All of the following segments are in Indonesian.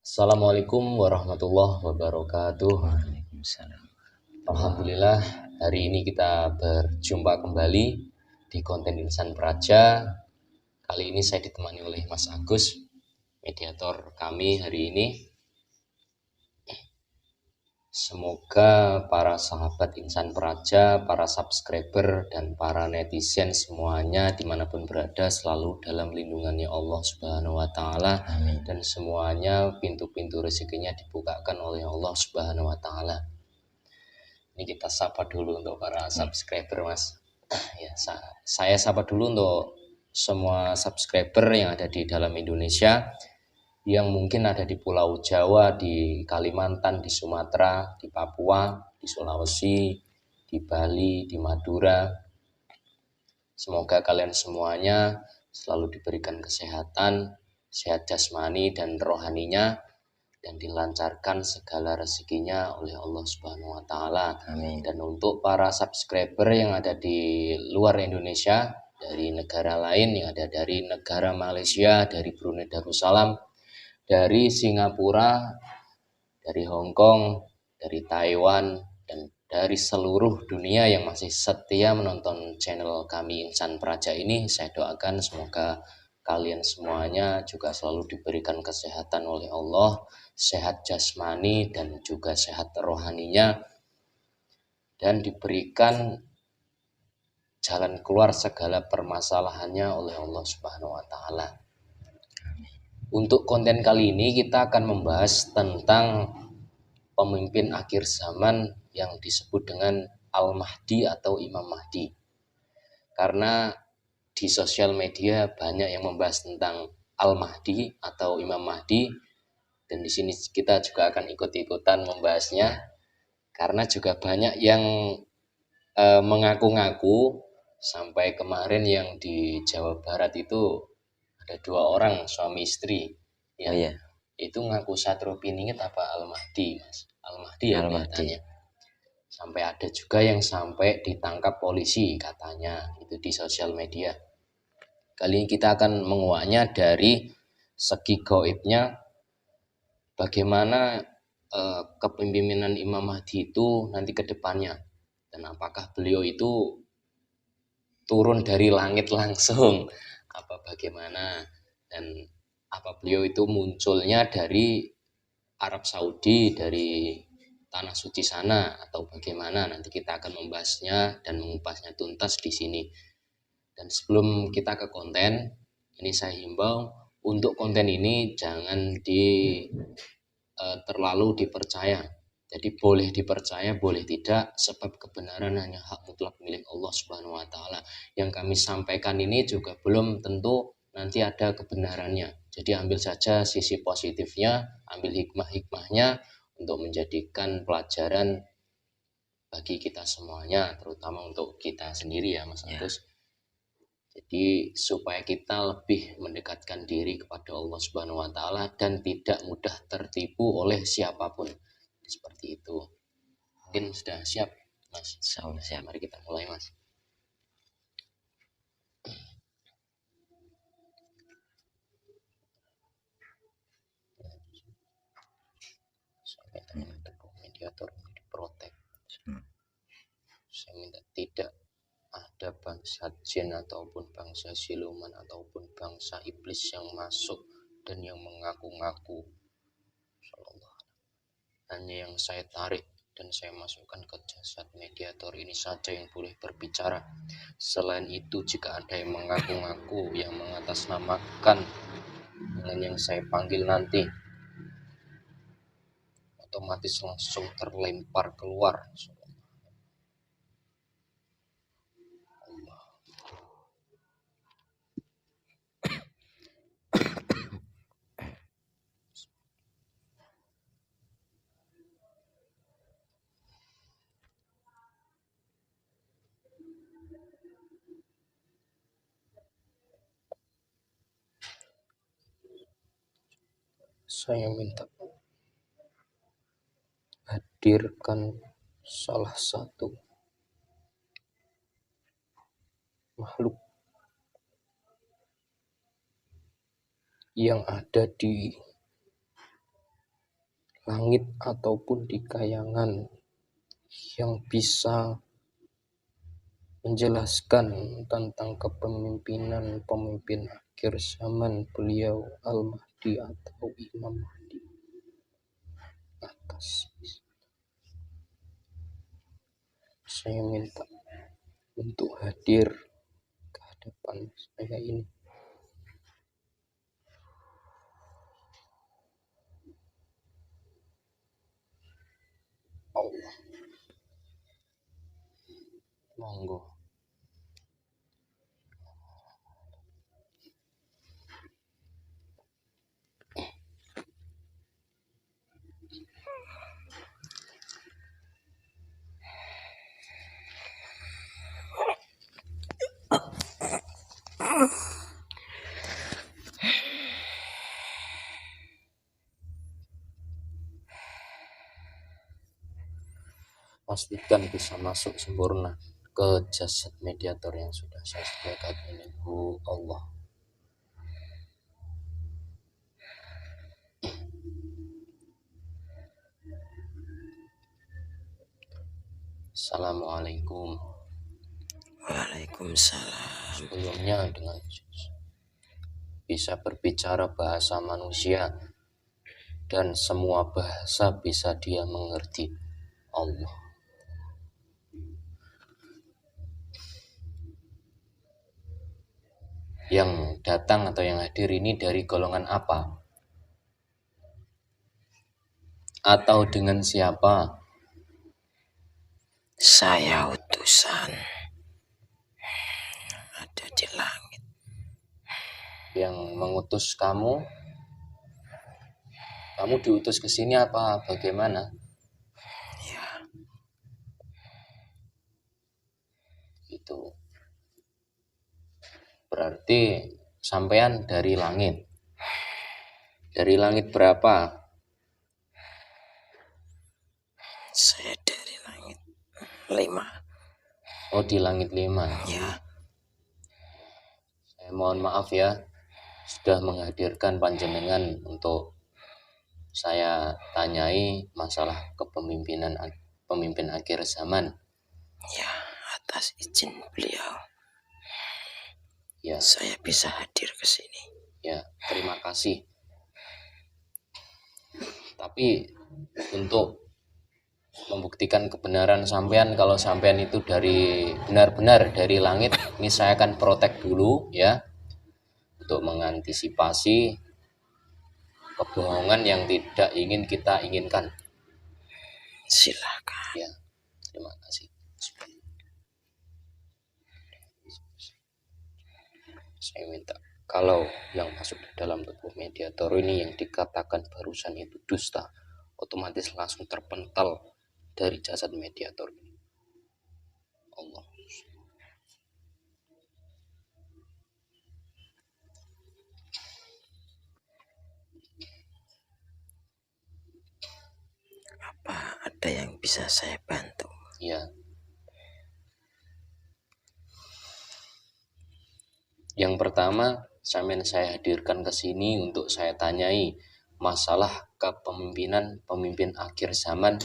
Assalamualaikum warahmatullahi wabarakatuh. Waalaikumsalam. Alhamdulillah, hari ini kita berjumpa kembali di konten Insan Praja. Kali ini saya ditemani oleh Mas Agus, mediator kami hari ini. Semoga para sahabat Insan Praja, para subscriber, dan para netizen semuanya dimanapun berada selalu dalam lindungannya Allah Subhanahu wa Ta'ala. Amin. Dan semuanya pintu-pintu rezekinya dibukakan oleh Allah Subhanahu wa Ta'ala. Ini kita sapa dulu untuk para subscriber, Mas. Ya, saya sapa dulu untuk semua subscriber yang ada di dalam Indonesia, yang mungkin ada di Pulau Jawa, di Kalimantan, di Sumatera, di Papua, di Sulawesi, di Bali, di Madura. Semoga kalian semuanya selalu diberikan kesehatan, sehat jasmani dan rohaninya, dan dilancarkan segala rezekinya oleh Allah Subhanahu wa Ta'ala. Amin. Dan untuk para subscriber yang ada di luar Indonesia, dari negara lain, yang ada dari negara Malaysia, dari Brunei Darussalam, dari Singapura, dari Hong Kong, dari Taiwan, dan dari seluruh dunia yang masih setia menonton channel kami Insan Praja ini, saya doakan semoga kalian semuanya juga selalu diberikan kesehatan oleh Allah, sehat jasmani dan juga sehat rohaninya, dan diberikan jalan keluar segala permasalahannya oleh Allah Subhanahu wa Ta'ala. Untuk konten kali ini kita akan membahas tentang pemimpin akhir zaman yang disebut dengan Al-Mahdi atau Imam Mahdi. Karena di sosial media banyak yang membahas tentang Al-Mahdi atau Imam Mahdi, dan di sini kita juga akan ikut-ikutan membahasnya, karena juga banyak yang mengaku-ngaku. Sampai kemarin yang di Jawa Barat itu ada 2 orang suami istri yang itu ngaku Satrio Piningit apa Al-Mahdi, Mas? Al-Mahdi ya kelihatannya. Sampai ada juga yang sampai ditangkap polisi katanya, itu di sosial media. Kali ini kita akan menguaknya dari segi gaibnya, bagaimana kepemimpinan Imam Mahdi itu nanti ke depannya, dan apakah beliau itu turun dari langit langsung, apa bagaimana, dan apa beliau itu munculnya dari Arab Saudi, dari tanah suci sana, atau bagaimana. Nanti kita akan membahasnya dan mengupasnya tuntas di sini. Dan sebelum kita ke konten, ini saya himbau untuk konten ini jangan terlalu dipercaya. Jadi boleh dipercaya, boleh tidak, sebab kebenaran hanya hak mutlak milik Allah Subhanahu wa Ta'ala. Yang kami sampaikan ini juga belum tentu nanti ada kebenarannya. Jadi ambil saja sisi positifnya, ambil hikmah-hikmahnya untuk menjadikan pelajaran bagi kita semuanya, terutama untuk kita sendiri ya, Mas Agus. Jadi supaya kita lebih mendekatkan diri kepada Allah Subhanahu wa Ta'ala dan tidak mudah tertipu oleh siapapun. Seperti itu. Mungkin sudah siap, Mas? Sudah siap. Mari kita mulai, Mas. Sampai teman tubuh mediator diprotek. Saya minta tidak ada bangsa jin ataupun bangsa siluman ataupun bangsa iblis yang masuk dan yang mengaku-ngaku. Hanya yang saya tarik dan saya masukkan ke jasad mediator ini saja yang boleh berbicara. Selain itu, jika ada yang mengaku-ngaku, yang mengatasnamakan dengan yang saya panggil nanti, otomatis langsung terlempar keluar. Saya minta hadirkan salah satu makhluk yang ada di langit ataupun di kayangan yang bisa menjelaskan tentang kepemimpinan pemimpin akhir zaman beliau Al-Mahdi atau Imam Mahdi atas. Saya minta untuk hadir ke hadapan saya ini. Allah, Monggo. Pastikan bisa masuk sempurna ke jasad mediator yang sudah saya sediakan ini, Bu Allah. Assalamualaikum. Waalaikumsalam. Sebelumnya dengan bisa berbicara bahasa manusia dan semua bahasa bisa dia mengerti. Allah. Yang datang atau yang hadir ini dari golongan apa? Atau dengan siapa? Saya utusan ada di langit. Yang mengutus kamu? Kamu diutus ke sini apa bagaimana? Ya, Itu berarti sampean dari langit. Dari langit berapa? saya dari langit 5. Oh, di langit 5. Ya, Saya mohon maaf ya, sudah menghadirkan panjenengan untuk saya tanyai masalah kepemimpinan pemimpin akhir zaman. ya, atas izin beliau Ya, saya bisa hadir ke sini. ya, terima kasih. Tapi untuk membuktikan kebenaran sampean, kalau sampean itu dari benar-benar dari langit, ini saya akan protek dulu ya, untuk mengantisipasi kebohongan yang tidak ingin kita inginkan. Silakan. Ya, terima kasih. Saya minta, kalau yang masuk di dalam tubuh mediator ini yang dikatakan barusan itu dusta, otomatis langsung terpental dari jasad mediator ini. Allah. Apa ada yang bisa saya bantu? Ya. Yang pertama, saya hadirkan ke sini untuk saya tanyai masalah kepemimpinan pemimpin akhir zaman,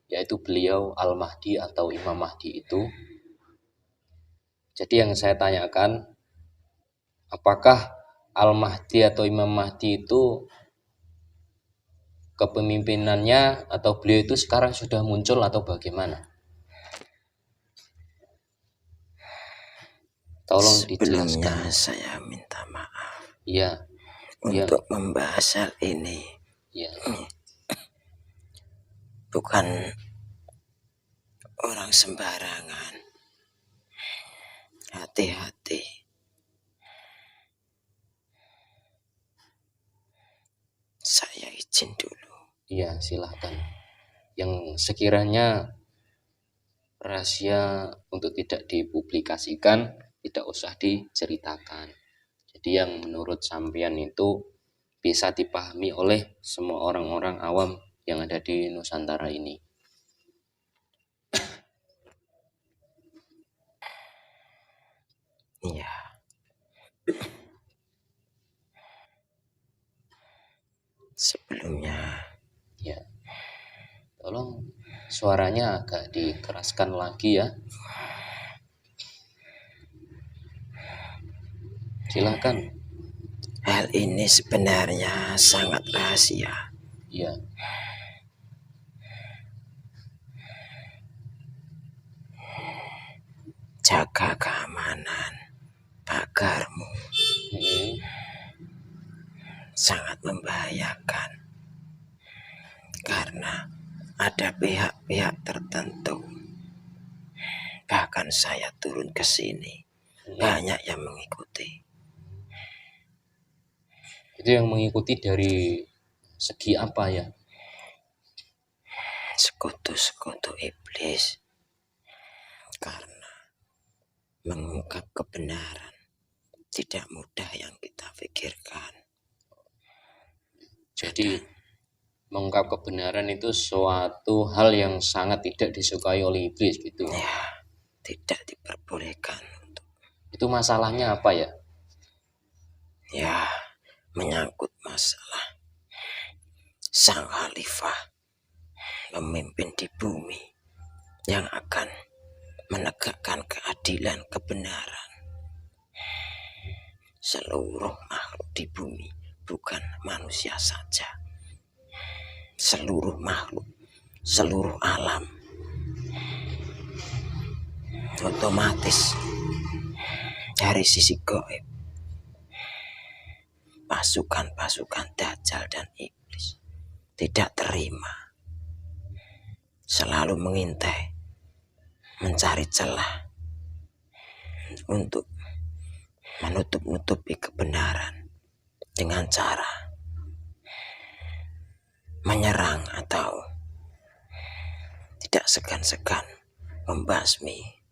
yaitu beliau Al-Mahdi atau Imam Mahdi itu. Jadi yang saya tanyakan, apakah Al-Mahdi atau Imam Mahdi itu kepemimpinannya atau beliau itu sekarang sudah muncul atau bagaimana? Tolong dijelaskan. Sebelumnya saya minta maaf Ya, untuk membahas hal ini. ya, Bukan orang sembarangan. Hati-hati. Saya izin dulu. ya, silahkan. Yang sekiranya rahasia untuk tidak dipublikasikan, tidak usah diceritakan. Jadi yang menurut sampean itu bisa dipahami oleh semua orang-orang awam yang ada di Nusantara ini. Iya. Sebelumnya Ya, Suaranya agak dikeraskan lagi ya. Silakan. Hal ini sebenarnya sangat rahasia. Ya, Jaga keamanan pagarmu, sangat membahayakan karena ada pihak-pihak tertentu. Bahkan saya turun ke sini, banyak yang mengikuti. itu yang mengikuti dari segi apa ya? Sekutu-sekutu iblis, karena mengungkap kebenaran tidak mudah yang kita pikirkan. Jadi mengungkap kebenaran itu suatu hal yang sangat tidak disukai oleh iblis gitu. Ya, tidak diperbolehkan. Itu masalahnya apa ya? Ya, menyangkut masalah sang khalifah memimpin di bumi yang akan menegakkan keadilan, kebenaran. Seluruh makhluk di bumi, bukan manusia saja. Seluruh makhluk, seluruh alam, otomatis dari sisi gaib, pasukan-pasukan Dajjal dan iblis tidak terima, selalu mengintai, mencari celah untuk menutup-nutupi kebenaran dengan cara menyerang atau tidak segan-segan membasmi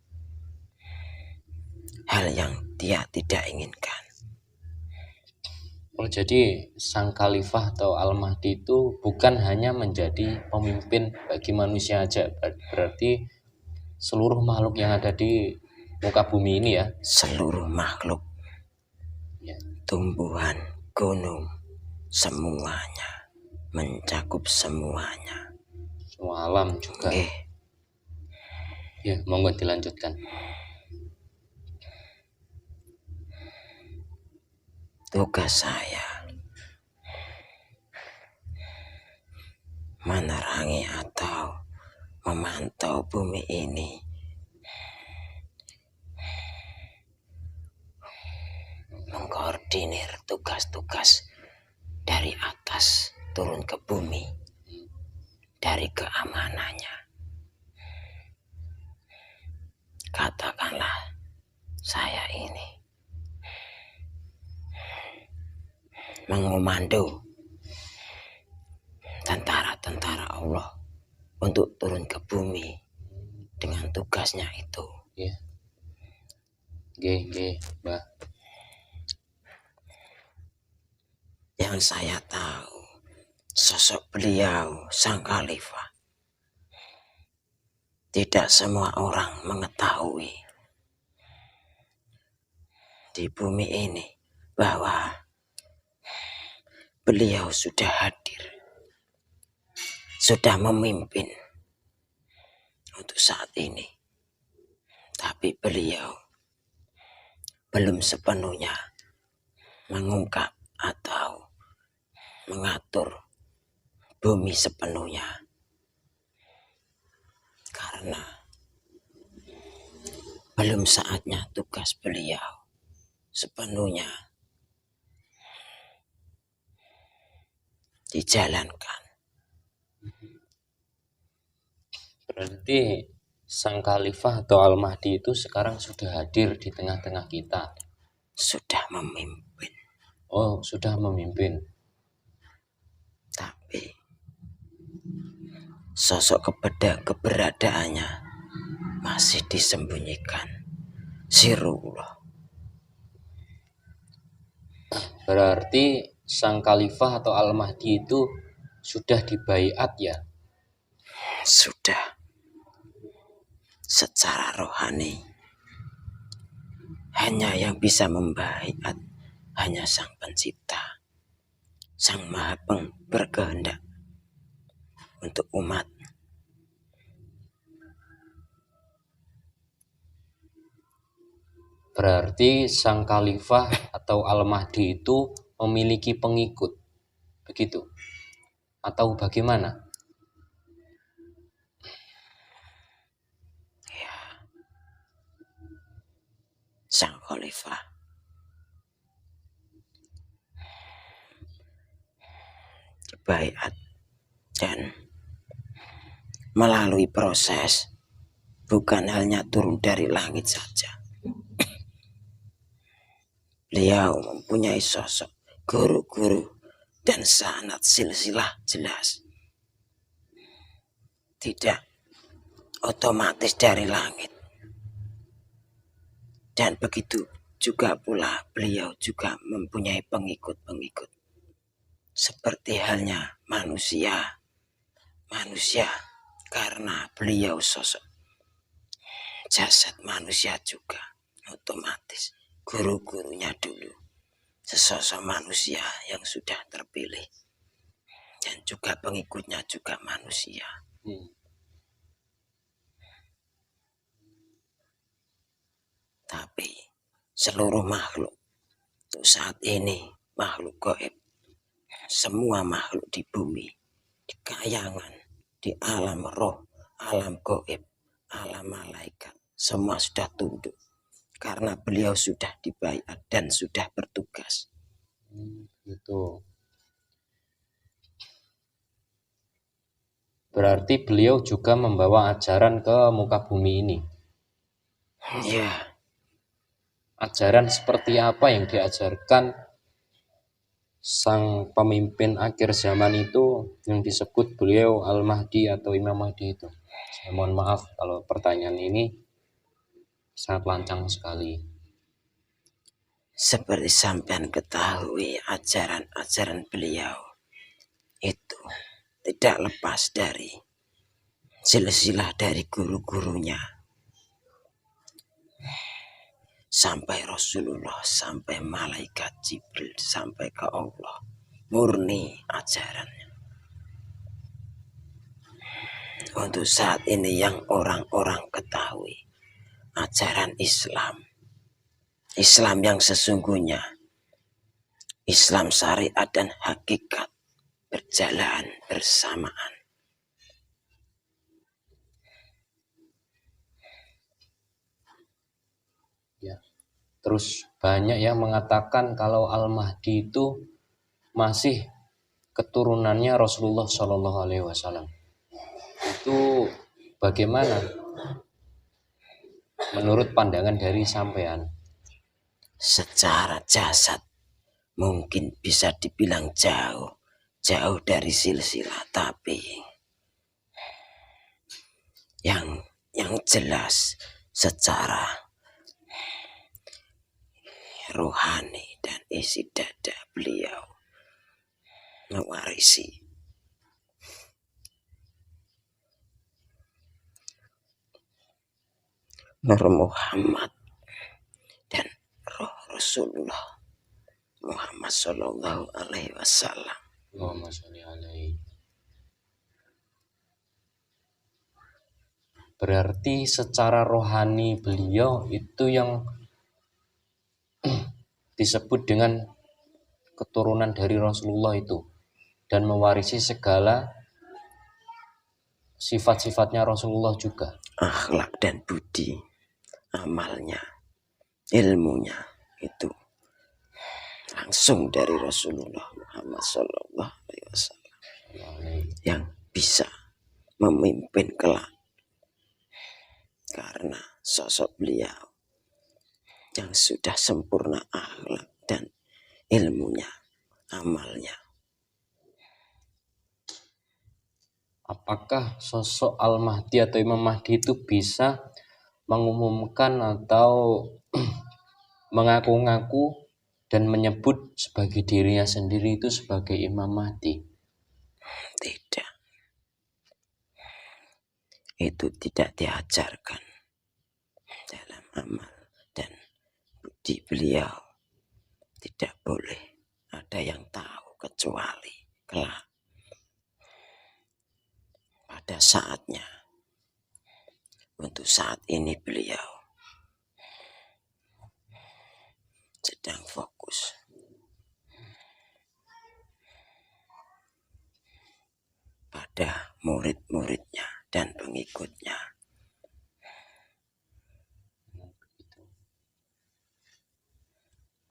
hal yang dia tidak inginkan. Oh, jadi sang khalifah atau Al-Mahdi itu bukan hanya menjadi pemimpin bagi manusia aja, berarti seluruh makhluk yang ada di muka bumi ini ya. Seluruh makhluk, Ya. tumbuhan, gunung, semuanya, mencakup semuanya. Semua alam juga. Oke, Ya, monggo dilanjutkan. tugas saya menerangi atau memantau bumi ini, mengkoordinir tugas-tugas dari atas turun ke bumi, dari keamanannya. Katakanlah saya ini mengomando tentara-tentara Allah untuk turun ke bumi dengan tugasnya itu. Ya. Nggih, Mbah. Yang saya tahu, sosok beliau sang khalifah, tidak semua orang mengetahui di bumi ini bahwa beliau sudah hadir, sudah memimpin untuk saat ini. Tapi beliau belum sepenuhnya mengungkap atau mengatur bumi sepenuhnya. Karena belum saatnya tugas beliau sepenuhnya dijalankan. Berarti sang khalifah atau Al-Mahdi itu sekarang sudah hadir di tengah-tengah kita. Sudah memimpin. Oh, sudah memimpin. Tapi sosok keberadaannya masih disembunyikan. Sirullah. Berarti sang khalifah atau Al-Mahdi itu sudah dibaiat ya? Sudah. Secara rohani, hanya yang bisa membaiat hanya Sang Pencipta, Sang Maha Berkehendak untuk umat Berarti sang khalifah atau Al-Mahdi itu memiliki pengikut, begitu? Atau bagaimana? Sang khalifah dibaiat dan melalui proses, bukan hanya turun dari langit saja. Beliau mempunyai sosok guru-guru dan sanad silsilah jelas. Tidak otomatis dari langit. Dan begitu juga pula beliau juga mempunyai pengikut-pengikut. Seperti halnya manusia. Manusia karena beliau sosok jasad manusia juga. Otomatis guru-gurunya dulu sesosok manusia yang sudah terpilih. Dan juga pengikutnya juga manusia. Tapi seluruh makhluk untuk saat ini makhluk gaib, semua makhluk di bumi, di kayangan, di alam roh, alam gaib, alam malaikat, semua sudah tunduk karena beliau sudah dibaiat dan sudah bertugas. Gitu. Berarti beliau juga membawa ajaran ke muka bumi ini. Ya, Ajaran seperti apa yang diajarkan sang pemimpin akhir zaman itu yang disebut beliau Al-Mahdi atau Imam Mahdi itu? Saya mohon maaf kalau pertanyaan ini sangat lancang sekali. seperti sampean ketahui ajaran-ajaran beliau itu tidak lepas dari silsilah dari guru-gurunya. Sampai Rasulullah, sampai malaikat Jibril, sampai ke Allah. Murni ajarannya. Untuk saat ini yang orang-orang ketahui, ajaran Islam. Islam yang sesungguhnya. Islam syariat dan hakikat berjalan bersamaan. Ya. Terus banyak yang mengatakan kalau Al-Mahdi itu masih keturunannya Rasulullah Shallallahu Alaihi Wasallam. Itu bagaimana menurut pandangan dari sampean? Secara jasad mungkin bisa dibilang jauh dari silsilah, tapi yang jelas secara rohani dan isi dada beliau mewarisi Nur Muhammad dan roh Rasulullah Muhammad Sallallahu Alaihi Wasallam. Allahumma sholli alaihi. Berarti secara rohani beliau itu yang disebut dengan keturunan dari Rasulullah itu dan mewarisi segala sifat-sifatnya Rasulullah juga. Akhlak dan budi, amalnya, ilmunya itu langsung dari Rasulullah Muhammad Sallallahu Alaihi Wasallam yang bisa memimpin kelak karena sosok beliau yang sudah sempurna akhlak dan ilmunya, amalnya. Apakah sosok Al-Mahdi atau Imam Mahdi itu bisa mengumumkan atau mengaku-ngaku dan menyebut sebagai dirinya sendiri itu sebagai Imam Mahdi? Tidak. Itu tidak diajarkan dalam amal dan budi beliau. Tidak boleh ada yang tahu kecuali kelak pada saatnya. Untuk saat ini beliau sedang fokus pada murid-muridnya dan pengikutnya.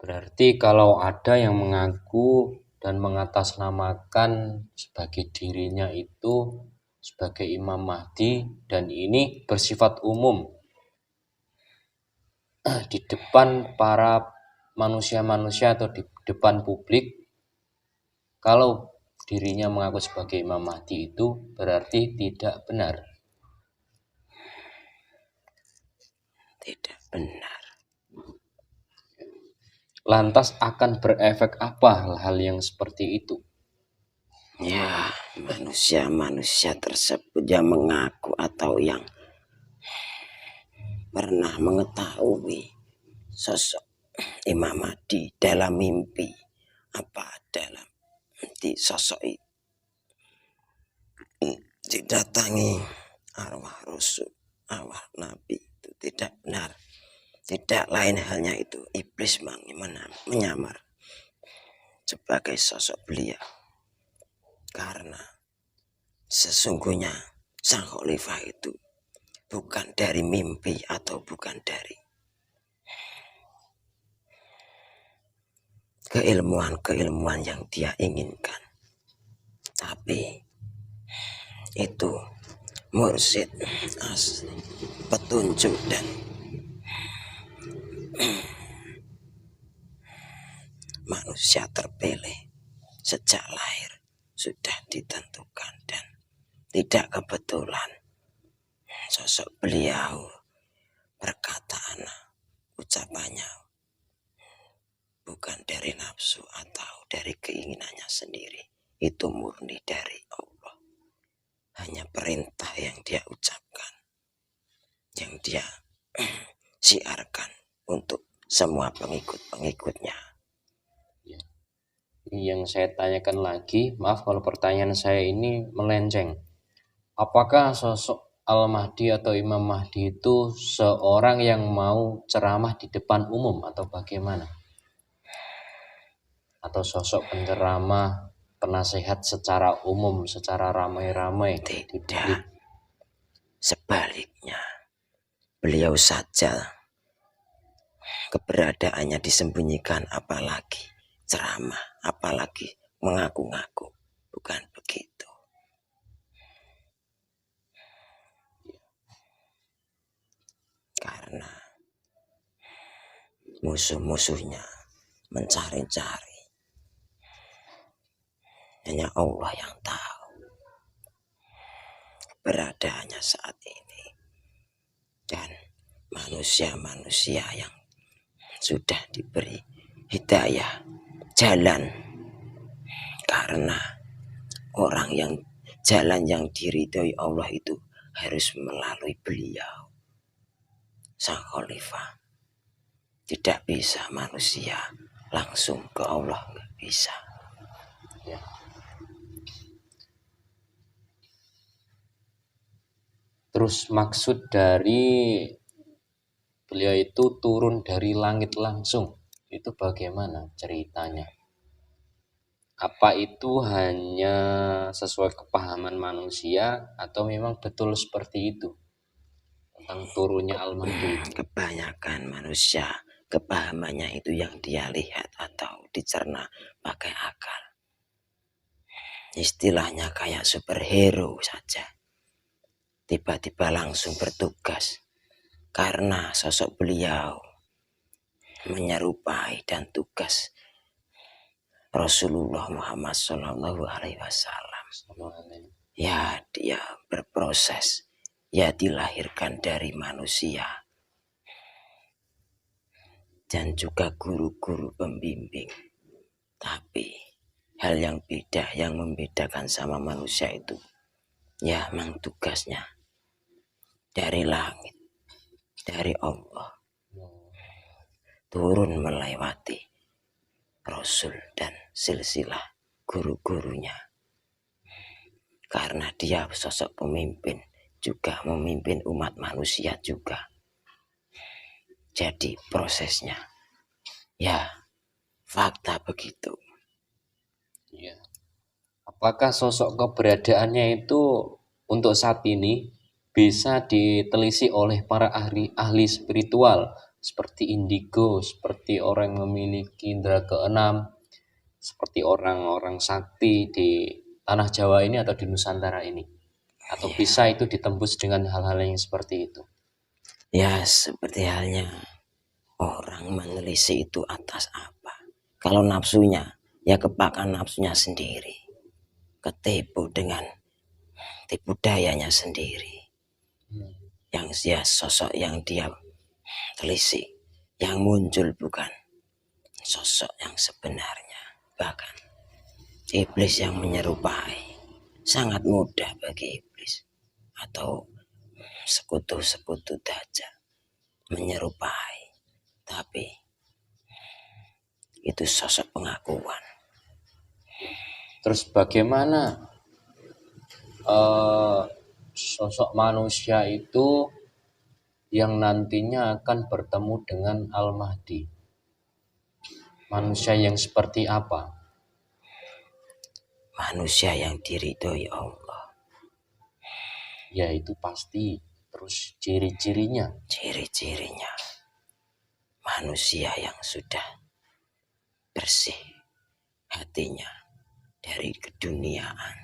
Berarti kalau ada yang mengaku dan mengatasnamakan sebagai dirinya itu sebagai Imam Mahdi dan ini bersifat umum di depan para manusia-manusia atau di depan publik, kalau dirinya mengaku sebagai Imam Mahdi itu berarti tidak benar. Tidak benar. Lantas akan berefek apa hal-hal yang seperti itu? Ya, manusia-manusia tersebut yang mengaku atau yang pernah mengetahui sosok Imam Mahdi dalam mimpi, apa dalam mimpi sosok itu didatangi arwah Rasul, arwah Nabi, itu tidak benar. Tidak lain halnya itu iblis menyamar sebagai sosok beliau. Karena sesungguhnya sang khalifah itu bukan dari mimpi atau bukan dari keilmuan-keilmuan yang dia inginkan, tapi itu mursyid asli, petunjuk dan manusia terpilih sejak lahir sudah ditentukan dan tidak kebetulan sosok beliau perkataan ucapannya bukan dari nafsu atau dari keinginannya sendiri, itu murni dari Allah. Hanya perintah yang dia ucapkan, yang dia siarkan untuk semua pengikut-pengikutnya. Yang saya tanyakan lagi, maaf kalau pertanyaan saya ini melenceng. Apakah sosok Al-Mahdi atau Imam Mahdi itu seorang yang mau ceramah di depan umum atau bagaimana? Atau sosok penceramah, penasehat secara umum, secara ramai-ramai di publik? Tidak. Sebaliknya, beliau saja keberadaannya disembunyikan, apalagi ceramah, apalagi mengaku-ngaku. Bukan begitu. Karena musuh-musuhnya mencari-cari. Hanya Allah yang tahu keberadaannya saat ini. Dan manusia-manusia yang sudah diberi hidayah jalan, karena orang yang jalan yang diridhoi Allah itu harus melalui beliau, sang khalifah. Tidak bisa manusia langsung ke Allah, nggak bisa. Ya. Terus maksud dari beliau itu turun dari langit langsung, itu bagaimana ceritanya? Apa itu hanya sesuai kepahaman manusia atau memang betul seperti itu tentang turunnya Al-Mahdi? Kebanyakan manusia kepahamannya itu yang dia lihat atau dicerna pakai akal. Istilahnya kayak superhero saja. Tiba-tiba langsung bertugas. Karena sosok beliau menyerupai dan tugas Rasulullah Muhammad SAW. Ya, dia berproses. Ya, dilahirkan dari manusia. Dan juga guru-guru pembimbing. Tapi hal yang beda, yang membedakan sama manusia itu, ya memang tugasnya dari langit, dari Allah, turun melewati Rasul dan silsilah guru-gurunya. Karena dia sosok pemimpin, juga memimpin umat manusia juga. Jadi prosesnya, ya fakta begitu. Ya. Apakah sosok keberadaannya itu untuk saat ini bisa diteliti oleh para ahli spiritual seperti indigo, seperti orang yang memiliki indera keenam, seperti orang-orang sakti di tanah Jawa ini atau di Nusantara ini? Atau Ya, bisa itu ditembus dengan hal-hal yang seperti itu? ya seperti halnya orang menelisik itu atas apa? Kalau nafsunya, ya kepakan nafsunya sendiri. Ketipu dengan tipu dayanya sendiri. Yang dia sosok yang dia telisik, yang muncul bukan sosok yang sebenarnya. Bahkan iblis yang menyerupai. Sangat mudah bagi iblis atau sekutu-sekutu dajjal menyerupai. Tapi itu sosok pengakuan. Terus bagaimana sosok manusia itu yang nantinya akan bertemu dengan Al-Mahdi? Manusia yang seperti apa? Manusia yang diridhoi Allah. Ya itu pasti. Terus ciri-cirinya? Ciri-cirinya manusia yang sudah bersih hatinya dari keduniaan.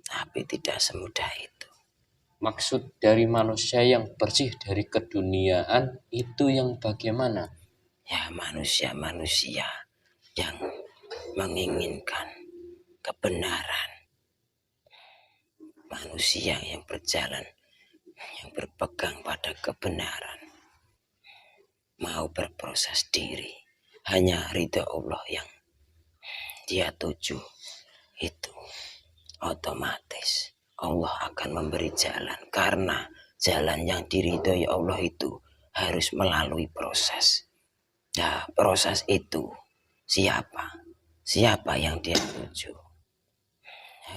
Tapi tidak semudah itu. Maksud dari manusia yang bersih dari keduniaan itu yang bagaimana? Ya manusia-manusia yang menginginkan kebenaran. Manusia yang berjalan, yang berpegang pada kebenaran. Mau berproses diri. Hanya ridha Allah yang dia tuju. Itu otomatis Allah akan memberi jalan. Karena jalan yang diridhoi Allah itu harus melalui proses. Nah, proses itu siapa? Siapa yang dia tuju?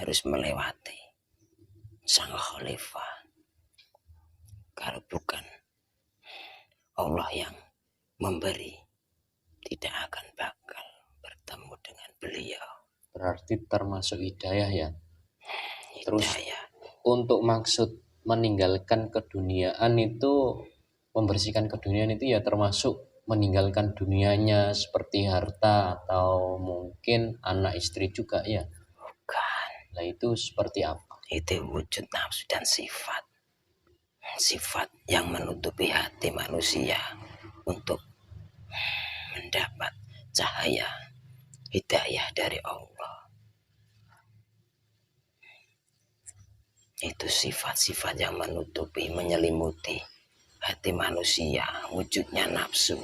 Harus melewati sang khalifah. Kalau bukan Allah yang memberi, tidak akan bakal bertemu dengan beliau. Berarti termasuk hidayah ya. Terus Hidayah. untuk maksud meninggalkan keduniaan itu, membersihkan keduniaan itu ya termasuk meninggalkan dunianya seperti harta atau mungkin anak istri juga ya. Bukan. Nah itu seperti apa? Itu wujud nafsu dan sifat. Sifat yang menutupi hati manusia untuk mendapat cahaya hidayah dari Allah. Itu sifat-sifat yang menutupi, menyelimuti hati manusia. Wujudnya nafsu,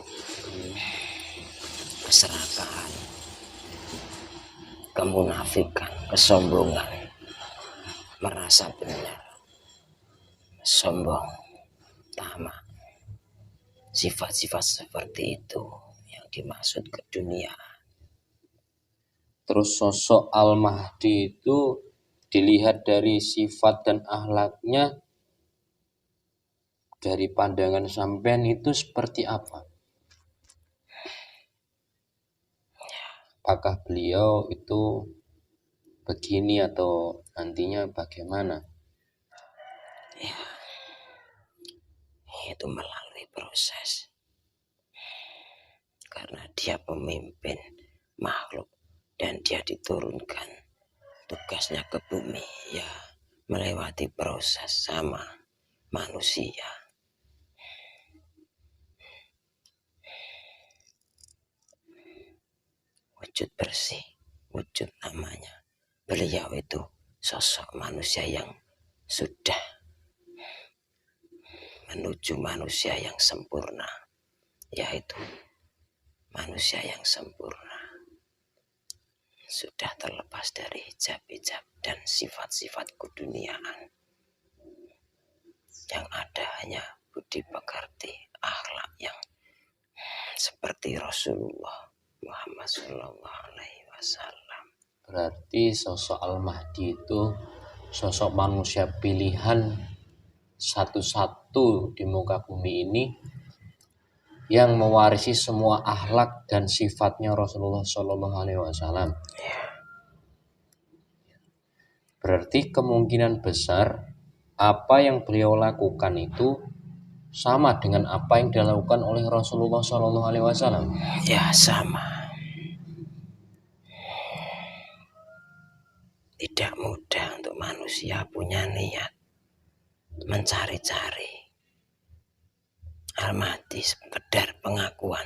keserakahan, kemunafikan, kesombongan, merasa benar, sombong, tamak. Sifat-sifat seperti itu yang dimaksud ke dunia. Terus sosok Al-Mahdi itu dilihat dari sifat dan akhlaknya, dari pandangan sampean itu seperti apa? Apakah beliau itu begini atau nantinya bagaimana? Ya, itu melalui proses. Karena dia pemimpin makhluk dan dia diturunkan tugasnya ke bumi, ya melewati proses sama manusia. Wujud bersih, wujud namanya. Beliau itu sosok manusia yang sudah menuju manusia yang sempurna, yaitu manusia yang sempurna. Sudah terlepas dari hijab-hijab dan sifat-sifat keduniaan. Yang ada hanya budi pekerti, akhlak yang seperti Rasulullah Muhammad SAW. Berarti sosok Al-Mahdi itu sosok manusia pilihan satu-satu di muka bumi ini yang mewarisi semua akhlak dan sifatnya Rasulullah Shallallahu Alaihi Wasallam. Berarti kemungkinan besar apa yang beliau lakukan itu sama dengan apa yang dilakukan oleh Rasulullah Shallallahu Alaihi Wasallam. Ya, sama. Tidak mudah untuk manusia punya niat mencari-cari almati sekedar pengakuan,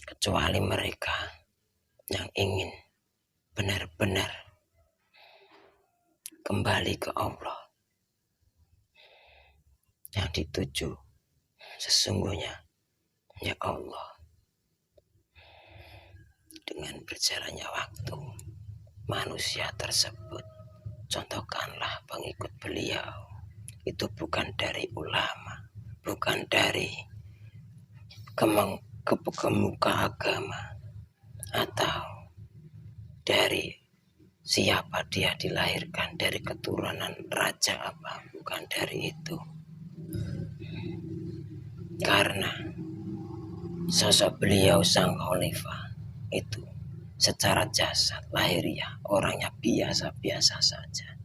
kecuali mereka yang ingin benar-benar kembali ke Allah. Yang dituju sesungguhnya ya Allah. Dengan berjalannya waktu, manusia tersebut, contohkanlah pengikut beliau, itu bukan dari ulama, bukan dari kepemuka agama, atau dari siapa dia dilahirkan, dari keturunan raja apa, bukan dari itu. Karena sosok beliau sang khalifah itu secara jasad lahiriah orangnya biasa-biasa saja.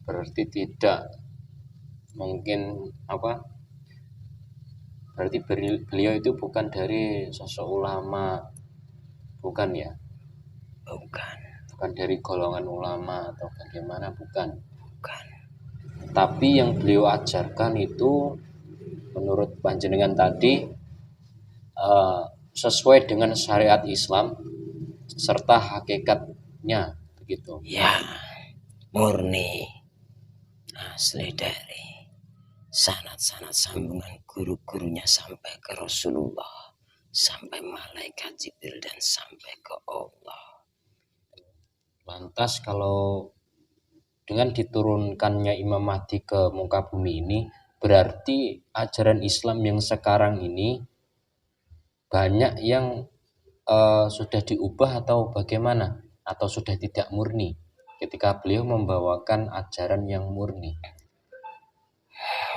Berarti tidak mungkin berarti beliau itu bukan dari sosok ulama, bukan ya? Bukan dari golongan ulama atau bagaimana, bukan. bukan Tapi yang beliau ajarkan itu menurut panjenengan tadi sesuai dengan syariat Islam serta hakikatnya, begitu. Ya, murni asli dari sanad-sanad sambungan guru-gurunya sampai ke Rasulullah, sampai malaikat Jibril, dan sampai ke Allah. Lantas kalau dengan diturunkannya Imam Mahdi ke muka bumi ini, berarti ajaran Islam yang sekarang ini banyak yang sudah diubah atau bagaimana, atau sudah tidak murni ketika beliau membawakan ajaran yang murni.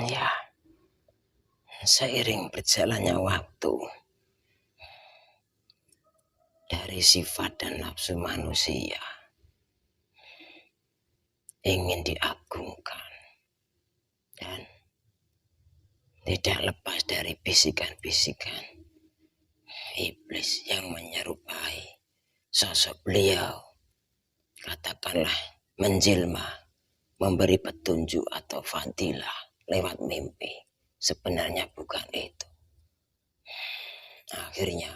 Ya, seiring berjalannya waktu, dari sifat dan nafsu manusia ingin diagungkan dan tidak lepas dari bisikan-bisikan iblis yang menyerupai sosok beliau, katakanlah menjelma, memberi petunjuk atau fadilah lewat mimpi. Sebenarnya bukan itu. Akhirnya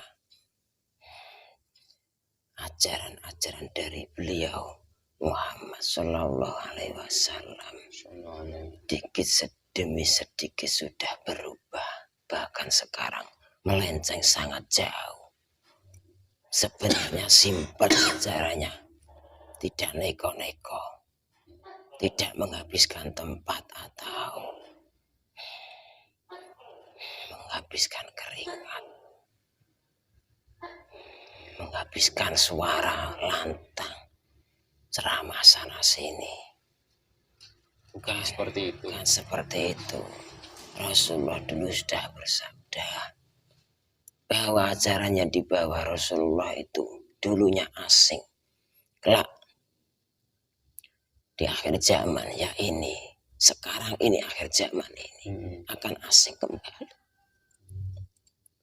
ajaran-ajaran dari beliau Muhammad Sallallahu Alaihi Wasallam sedikit demi sedikit sudah berubah, bahkan sekarang melenceng sangat jauh. Sebenarnya simpel caranya, tidak neko-neko, tidak menghabiskan tempat atau menghabiskan keringat, menghabiskan suara lantang, ceramah sana sini. Bukan seperti itu. Bukan seperti itu. Rasulullah dulu sudah bersabda bahwa ajaran yang dibawa Rasulullah itu dulunya asing. Kelak di akhir zaman ya ini, sekarang ini akhir zaman ini akan asing kembali.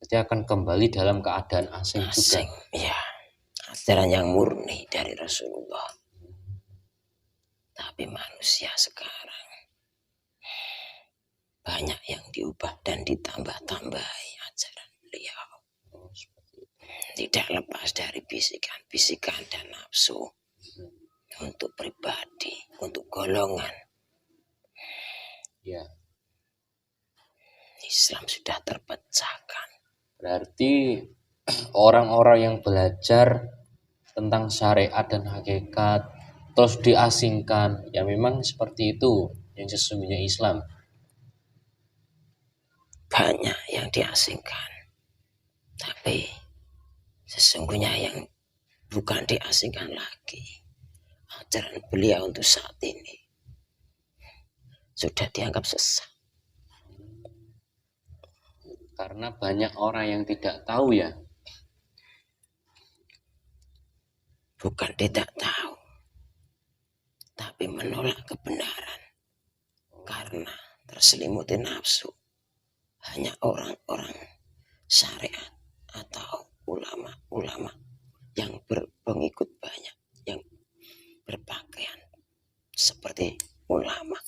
Berarti akan kembali dalam keadaan asing juga. Ya, ajaran yang murni dari Rasulullah. Tapi manusia sekarang banyak yang diubah dan ditambah-tambahi ajaran beliau. Tidak lepas dari bisikan-bisikan dan nafsu untuk pribadi, untuk golongan. Ya. Islam sudah terpecahkan. Berarti orang-orang yang belajar tentang syariat dan hakikat terus diasingkan, ya memang seperti itu yang sesungguhnya Islam. Banyak yang diasingkan, tapi sesungguhnya yang bukan diasingkan lagi, ajaran beliau untuk saat ini sudah dianggap sesat. karena banyak orang yang tidak tahu ya. Bukan tidak tahu, tapi menolak kebenaran karena terselimuti nafsu. Hanya orang-orang syariat atau ulama-ulama yang berpengikut banyak, yang berpakaian seperti ulama,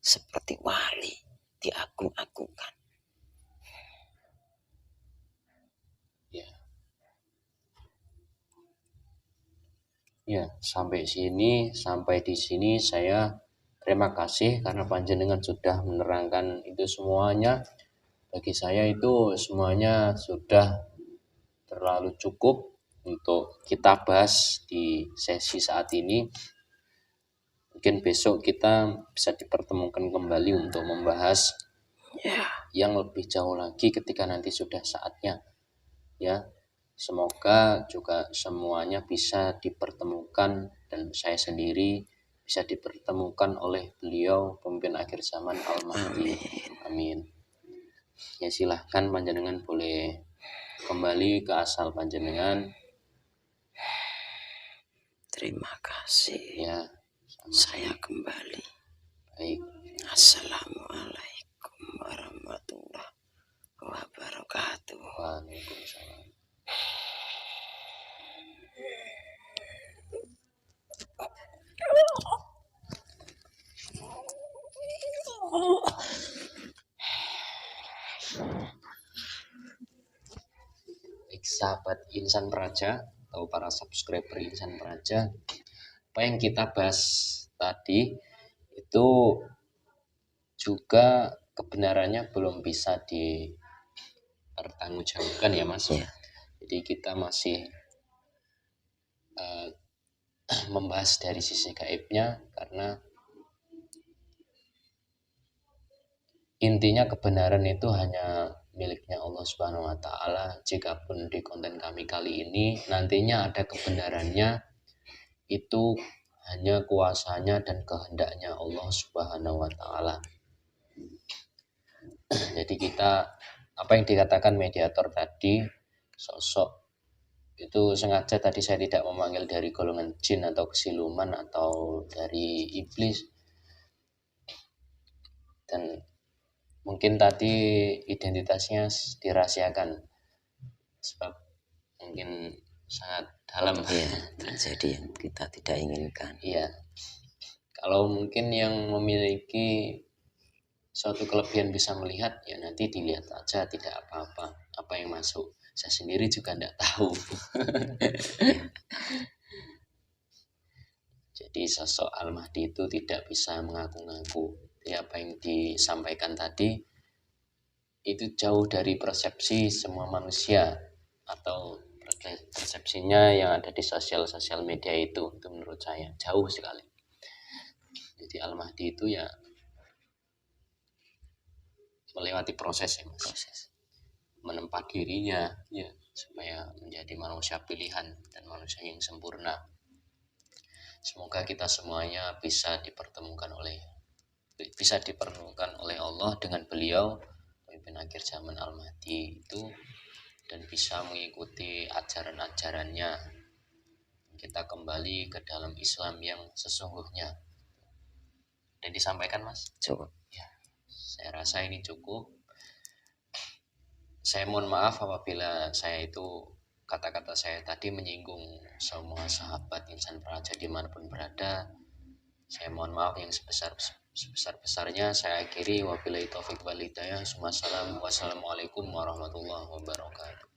seperti wali, diagung-agungkan. Ya, sampai di sini saya terima kasih karena panjenengan sudah menerangkan itu semuanya. Bagi saya itu semuanya sudah terlalu cukup untuk kita bahas di sesi saat ini. Mungkin besok kita bisa dipertemukan kembali untuk membahas yang lebih jauh lagi ketika nanti sudah saatnya. Ya, semoga juga semuanya bisa dipertemukan dan saya sendiri bisa dipertemukan oleh beliau pemimpin akhir zaman Al-Mahdi. Amin. Ya, silahkan panjenengan boleh kembali ke asal panjenengan. Terima kasih. Ya, saya kembali. Baik. Assalamualaikum warahmatullahi wabarakatuh. Waalaikumsalam. Sahabat Insan Praja atau para subscriber Insan Praja, apa yang kita bahas tadi itu juga kebenarannya belum bisa dipertanggungjawabkan ya Mas. Ya. Jadi kita masih membahas dari sisi gaibnya karena intinya kebenaran itu hanya miliknya Allah Subhanahu wa taala. Jikapun di konten kami kali ini nantinya ada kebenarannya, itu hanya kuasanya dan kehendaknya Allah Subhanahu wa taala. Jadi kita, apa yang dikatakan mediator tadi, sosok itu sengaja tadi saya tidak memanggil dari golongan jin atau kesiluman atau dari iblis. Dan mungkin tadi identitasnya dirahasiakan sebab mungkin sangat dalam. Ya, terjadi yang kita tidak inginkan. Iya. Kalau mungkin yang memiliki suatu kelebihan bisa melihat, ya nanti dilihat aja, tidak apa-apa apa yang masuk. Saya sendiri juga tidak tahu. Jadi sosok Al-Mahdi itu tidak bisa mengaku-ngaku. Ya, apa yang disampaikan tadi itu jauh dari persepsi semua manusia atau persepsinya yang ada di sosial media itu menurut saya jauh sekali. Jadi Al-Mahdi itu ya melewati proses ya Mas. Menempa dirinya ya supaya menjadi manusia pilihan dan manusia yang sempurna. Semoga kita semuanya bisa dipertemukan oleh Allah dengan beliau pemimpin akhir zaman Al-Mahdi itu dan bisa mengikuti ajaran-ajarannya. Kita kembali ke dalam Islam yang sesungguhnya. Dan disampaikan Mas? Cukup. Ya, saya rasa ini cukup. Saya mohon maaf apabila saya itu kata-kata saya tadi menyinggung semua sahabat Insan Praja dimanapun berada. Saya mohon maaf yang sebesar-besarnya. Saya akhiri wabillahi taufik wal hidayah. Wassalamualaikum warahmatullahi wabarakatuh.